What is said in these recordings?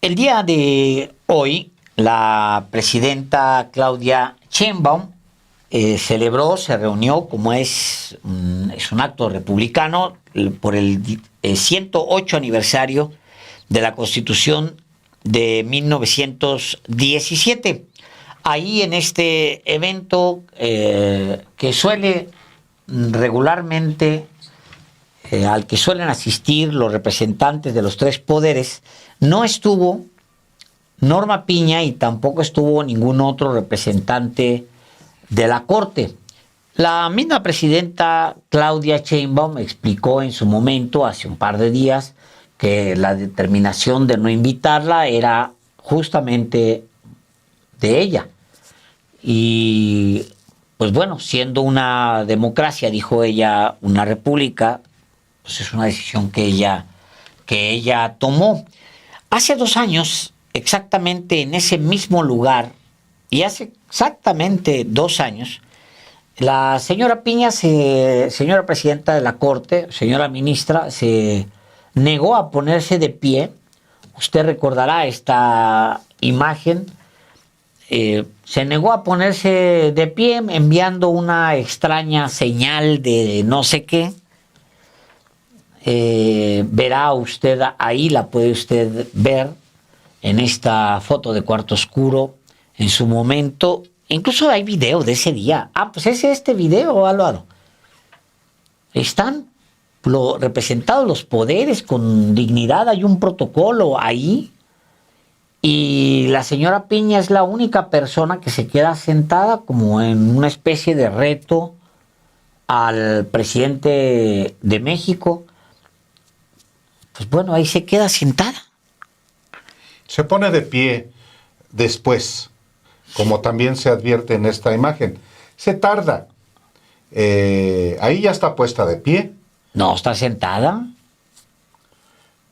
El día de hoy, la presidenta Claudia Sheinbaum se reunió, como es un acto republicano, por el 108 aniversario de la Constitución de 1917. Ahí en este evento que suele regularmente, al que suelen asistir los representantes de los tres poderes, no estuvo Norma Piña y tampoco estuvo ningún otro representante de la Corte. La misma presidenta Claudia Sheinbaum explicó en su momento, hace un par de días, que la determinación de no invitarla era justamente de ella. Y pues bueno, siendo una democracia, dijo ella, una república, pues es una decisión que ella tomó. Hace 2 años, exactamente en ese mismo lugar, y hace exactamente 2 años, la señora Piña, señora presidenta de la Corte, señora ministra, se negó a ponerse de pie. Usted recordará esta imagen. Se negó a ponerse de pie enviando una extraña señal de no sé qué. Verá usted ahí, la puede usted ver en esta foto de cuarto oscuro en su momento. Incluso hay video de ese día. Pues es este video, Álvaro. Están representados los poderes con dignidad, hay un protocolo ahí. Y la señora Piña es la única persona que se queda sentada como en una especie de reto al presidente de México. Pues bueno, ahí se queda sentada. Se pone de pie después, como también se advierte en esta imagen. Se tarda. Ahí ya está puesta de pie. No, está sentada.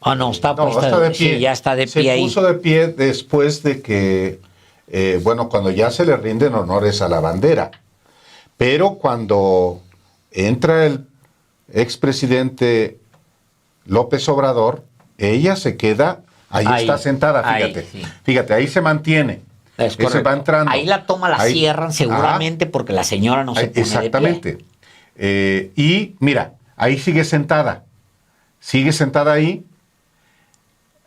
No, está puesta, está de pie. Sí, ya está de pie ahí. Se puso de pie después de que, cuando ya se le rinden honores a la bandera. Pero cuando entra el expresidente López Obrador, ella se queda, ahí está sentada, fíjate. Sí. Fíjate, ahí se mantiene. Se va entrando. Ahí la toma la cierran seguramente porque la señora no se pone exactamente. de pie. Y mira, ahí sigue sentada. Sigue sentada ahí.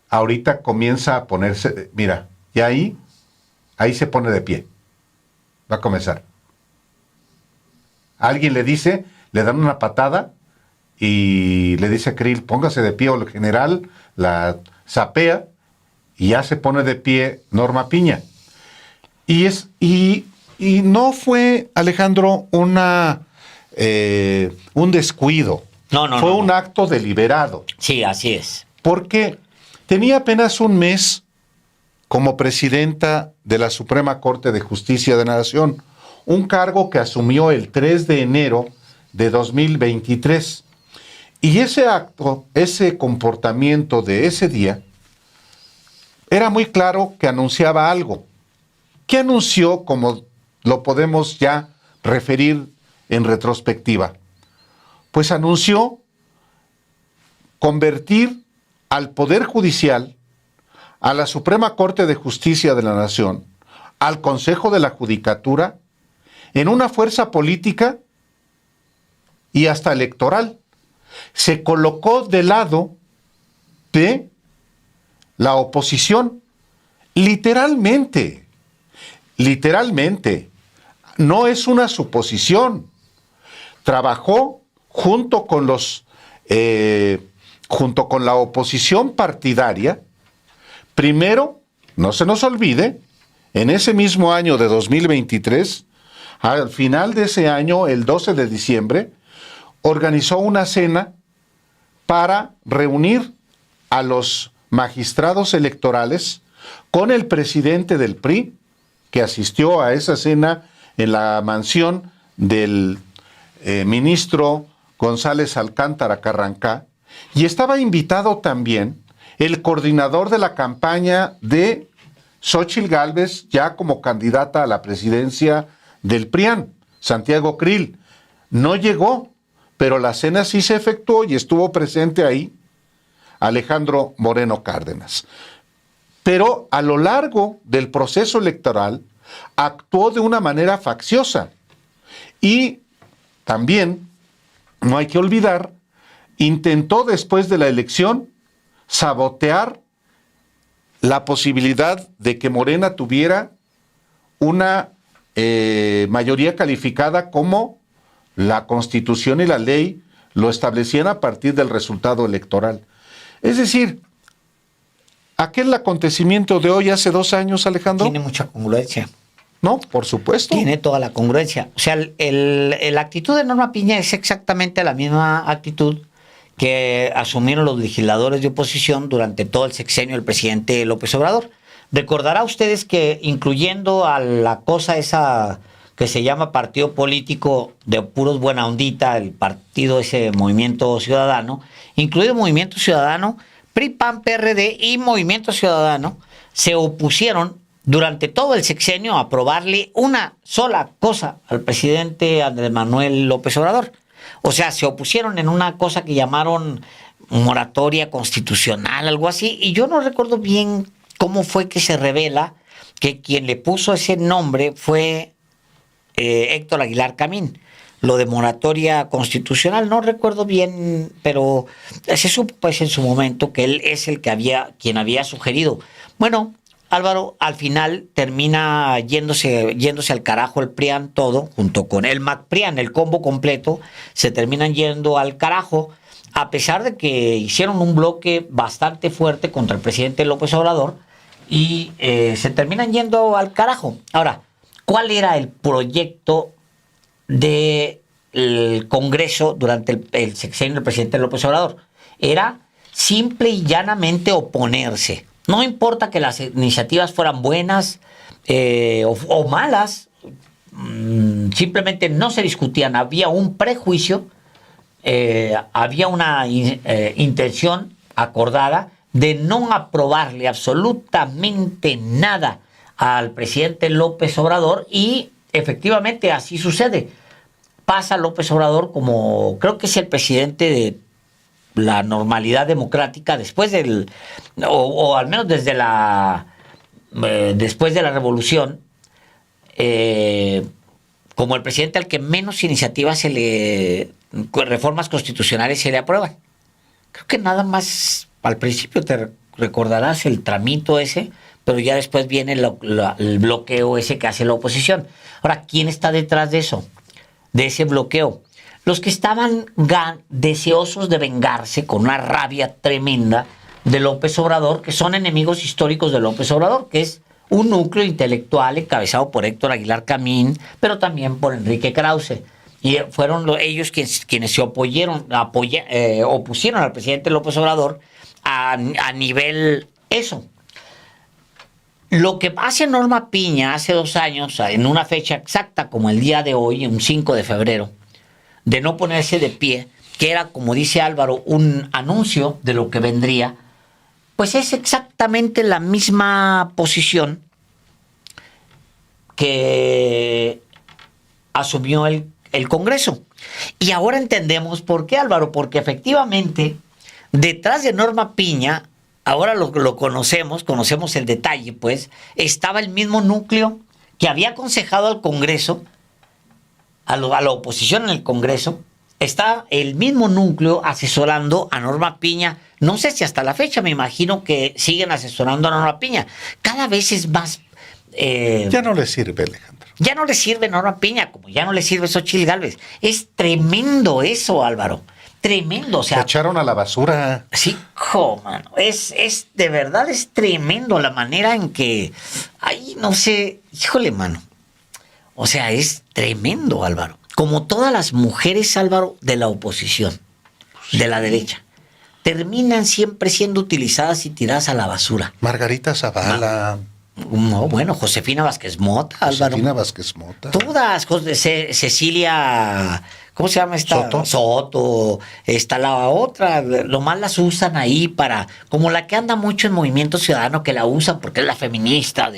Ahorita comienza a ponerse, mira, y ahí se pone de pie. Va a comenzar. Alguien le dice, le dan una patada y le dice a Krill, póngase de pie, o el general la zapea y ya se pone de pie Norma Piña. Y no fue, Alejandro, un descuido. Fue un acto deliberado. Sí, así es. Porque tenía apenas un mes como presidenta de la Suprema Corte de Justicia de la Nación, un cargo que asumió el 3 de enero de 2023. Y ese acto, ese comportamiento de ese día, era muy claro que anunciaba algo. ¿Qué anunció, como lo podemos ya referir en retrospectiva? Pues anunció convertir al Poder Judicial, a la Suprema Corte de Justicia de la Nación, al Consejo de la Judicatura, en una fuerza política y hasta electoral. Se colocó del lado de la oposición, literalmente. No es una suposición. Trabajó junto con la oposición partidaria. Primero, no se nos olvide, en ese mismo año de 2023, al final de ese año, el 12 de diciembre, organizó una cena para reunir a los magistrados electorales con el presidente del PRI, que asistió a esa cena en la mansión del ministro González Alcántara Carrancá, y estaba invitado también el coordinador de la campaña de Xóchitl Gálvez, ya como candidata a la presidencia del PRIAN, Santiago Krill. No llegó, pero la cena sí se efectuó y estuvo presente ahí Alejandro Moreno Cárdenas. pero a lo largo del proceso electoral actuó de una manera facciosa. Y también, no hay que olvidar, intentó después de la elección sabotear la posibilidad de que Morena tuviera una mayoría calificada como la Constitución y la ley lo establecían a partir del resultado electoral. Es decir, aquel acontecimiento de hoy hace 2 años, Alejandro. Tiene mucha congruencia. No, por supuesto. Tiene toda la congruencia. O sea, la actitud de Norma Piña es exactamente la misma actitud que asumieron los legisladores de oposición durante todo el sexenio del presidente López Obrador. Recordará ustedes que, incluyendo a la cosa esa que se llama partido político de puros buena ondita, el partido ese Movimiento Ciudadano, incluido Movimiento Ciudadano, PRI, PAN, PRD y Movimiento Ciudadano, se opusieron durante todo el sexenio a aprobarle una sola cosa al presidente Andrés Manuel López Obrador. O sea, se opusieron en una cosa que llamaron moratoria constitucional, algo así, y yo no recuerdo bien cómo fue que se revela que quien le puso ese nombre fue Héctor Aguilar Camín. Lo de moratoria constitucional no recuerdo bien, pero se supo pues en su momento que él es el que quien había sugerido. Bueno, Álvaro, al final termina yéndose al carajo el PRIAN todo, junto con el MAC-PRIAN, el combo completo, se terminan yendo al carajo, a pesar de que hicieron un bloque bastante fuerte contra el presidente López Obrador, y se terminan yendo al carajo. Ahora, ¿cuál era el proyecto del Congreso durante el sexenio del presidente López Obrador? Era simple y llanamente oponerse. No importa que las iniciativas fueran buenas o malas, simplemente no se discutían. Había un prejuicio, había una intención acordada de no aprobarle absolutamente nada al presidente López Obrador, y efectivamente así sucede. Pasa López Obrador como, creo que es el presidente de la normalidad democrática después o al menos desde después de la revolución, como el presidente al que menos iniciativas reformas constitucionales se le aprueban. Creo que nada más al principio te recordarás el tramito ese, pero ya después viene el bloqueo ese que hace la oposición. Ahora, ¿quién está detrás de eso? De ese bloqueo. Los que estaban deseosos de vengarse con una rabia tremenda de López Obrador, que son enemigos históricos de López Obrador, que es un núcleo intelectual encabezado por Héctor Aguilar Camín, pero también por Enrique Krause. Y fueron ellos quienes se opusieron al presidente López Obrador a nivel eso. Lo que hace Norma Piña hace 2 años, en una fecha exacta como el día de hoy, un 5 de febrero, de no ponerse de pie, que era, como dice Álvaro, un anuncio de lo que vendría, pues es exactamente la misma posición que asumió el Congreso. Y ahora entendemos por qué, Álvaro, porque efectivamente detrás de Norma Piña, ahora lo conocemos el detalle, pues, estaba el mismo núcleo que había aconsejado al Congreso, a la oposición en el Congreso. Está el mismo núcleo asesorando a Norma Piña. No sé si hasta la fecha, me imagino que siguen asesorando a Norma Piña. Cada vez es más... ya no le sirve, Alejandro. Ya no le sirve Norma Piña, como ya no le sirve Xóchitl Gálvez. Es tremendo eso, Álvaro. Tremendo, o sea... Se echaron a la basura. Sí, mano. Es de verdad, es tremendo la manera en que... Ay, no sé, híjole, mano. O sea, es tremendo, Álvaro. Como todas las mujeres, Álvaro, de la oposición, de la derecha, terminan siempre siendo utilizadas y tiradas a la basura. Margarita Zavala. No, bueno, Josefina Vázquez Mota, Álvaro. Josefina Vázquez Mota. Todas, Cecilia... ¿Cómo se llama esta? Soto. Está la otra. Nomás las usan ahí para... Como la que anda mucho en Movimiento Ciudadano, que la usan porque es la feminista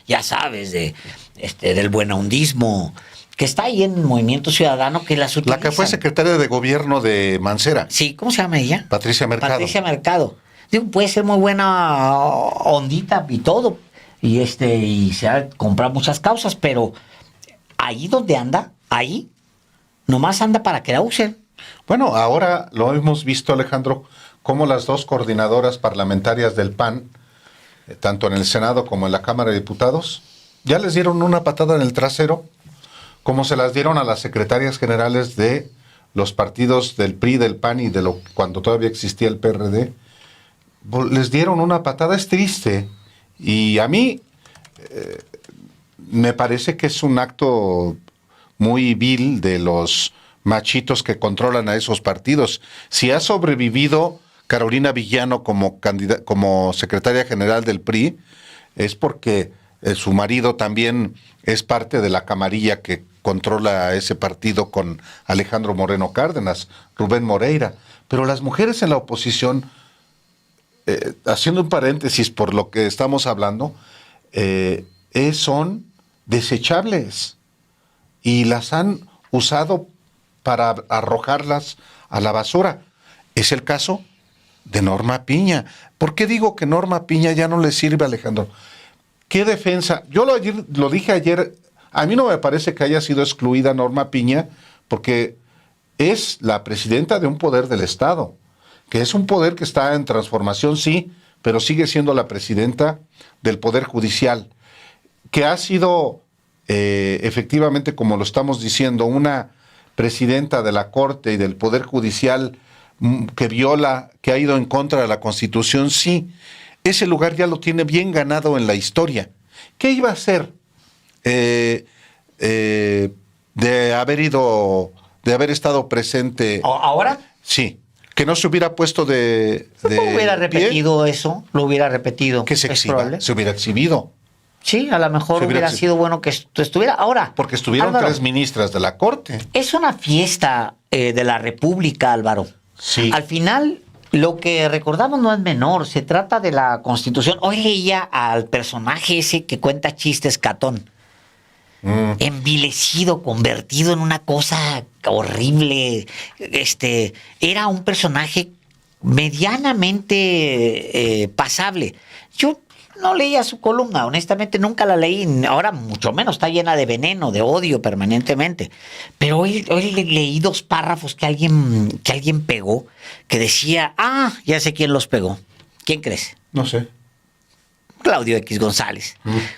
ya sabes, del buenahondismo, que está ahí en Movimiento Ciudadano, que las utiliza. La que fue secretaria de gobierno de Mancera. Sí, ¿cómo se llama ella? Patricia Mercado. Patricia Mercado. Digo, puede ser muy buena ondita y todo, y se ha comprado muchas causas, pero ahí donde anda, ahí, nomás anda para que la usen. Bueno, ahora lo hemos visto, Alejandro, como las dos coordinadoras parlamentarias del PAN, tanto en el Senado como en la Cámara de Diputados, ya les dieron una patada en el trasero, como se las dieron a las secretarias generales de los partidos del PRI, del PAN y cuando todavía existía el PRD. Les dieron una patada. Es triste, y a mí me parece que es un acto muy vil de los machitos que controlan a esos partidos. Si ha sobrevivido Carolina Villano como secretaria general del PRI, es porque su marido también es parte de la camarilla que controla ese partido con Alejandro Moreno Cárdenas, Rubén Moreira. Pero las mujeres en la oposición, haciendo un paréntesis por lo que estamos hablando, son desechables y las han usado para arrojarlas a la basura. Es el caso de Norma Piña. ¿Por qué digo que Norma Piña ya no le sirve, Alejandro? ¿Qué defensa? Yo lo dije ayer, a mí no me parece que haya sido excluida Norma Piña, porque es la presidenta de un poder del Estado, que es un poder que está en transformación, sí, pero sigue siendo la presidenta del Poder Judicial, que ha sido efectivamente, como lo estamos diciendo, una presidenta de la Corte y del Poder Judicial que ha ido en contra de la Constitución, sí. Ese lugar ya lo tiene bien ganado en la historia. ¿Qué iba a hacer de haber estado presente? ¿Ahora? Sí, que no se hubiera puesto de hubiera repetido eso, lo hubiera repetido. Que se hubiera exhibido. Sí, a lo mejor hubiera sido bueno que estuviera. Ahora, porque estuvieron Álvaro, 3 ministras de la Corte. Es una fiesta de la República, Álvaro. Sí. Al final, lo que recordamos no es menor, se trata de la Constitución. Hoy leía al personaje ese que cuenta chistes, Catón. Envilecido, convertido en una cosa horrible. Era un personaje medianamente pasable. Yo no leía su columna, honestamente nunca la leí, ahora mucho menos, está llena de veneno, de odio permanentemente. Pero hoy leí 2 párrafos que alguien pegó, que decía, ya sé quién los pegó. ¿Quién crees? No sé. Claudio X González.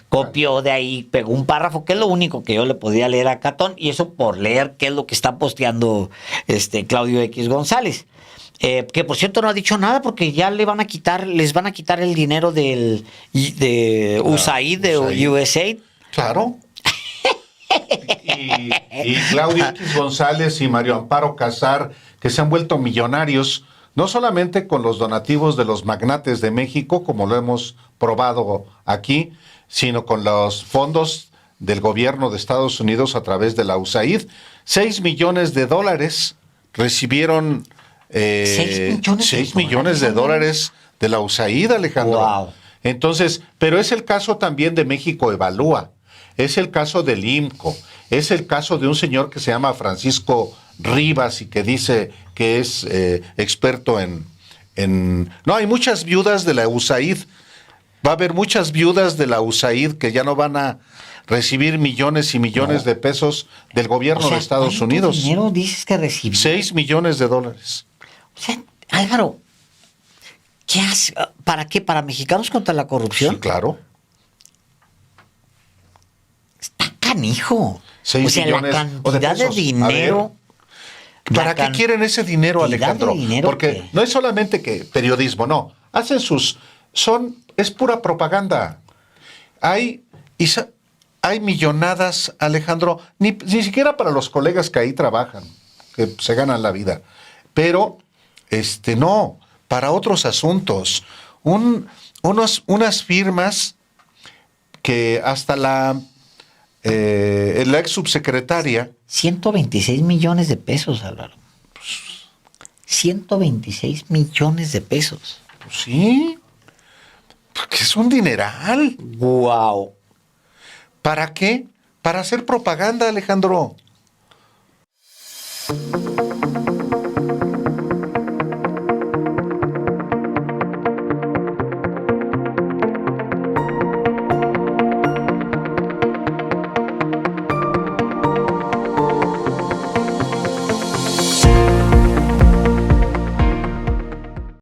Copió de ahí, pegó un párrafo, que es lo único que yo le podía leer a Catón, y eso por leer qué es lo que está posteando Claudio X González. Que por cierto no ha dicho nada porque ya les van a quitar el dinero de USAID, de USAID. Claro. y Claudio X González y Mario Amparo Casar, que se han vuelto millonarios, no solamente con los donativos de los magnates de México, como lo hemos probado aquí, sino con los fondos del gobierno de Estados Unidos a través de la USAID. $6 millones recibieron 6 millones de dólares de la USAID, Alejandro. Wow. Entonces, pero es el caso también de México Evalúa, es el caso del IMCO, es el caso de un señor que se llama Francisco Rivas y que dice que es experto en... No, hay muchas viudas de la USAID, va a haber muchas viudas de la USAID que ya no van a recibir millones y millones de pesos del gobierno de Estados Unidos. ¿Cuánto dinero dices que recibió? $6 millones. O sea, Álvaro, ¿qué hace? ¿Para qué? ¿Para Mexicanos contra la Corrupción? Sí, claro. Está canijo. 6 o sea, millones la cantidad de dinero. ¿Para qué quieren ese dinero, Alejandro? Porque ¿qué? no es solamente que periodismo, no. Hacen es pura propaganda. Hay millonadas, Alejandro, ni siquiera para los colegas que ahí trabajan, que se ganan la vida. Pero, no, para otros asuntos. Unas firmas que hasta la ex subsecretaria... 126 millones de pesos, Álvaro. 126 millones de pesos. Pues sí, porque es un dineral. ¡Guau! ¿Para qué? Para hacer propaganda, Alejandro.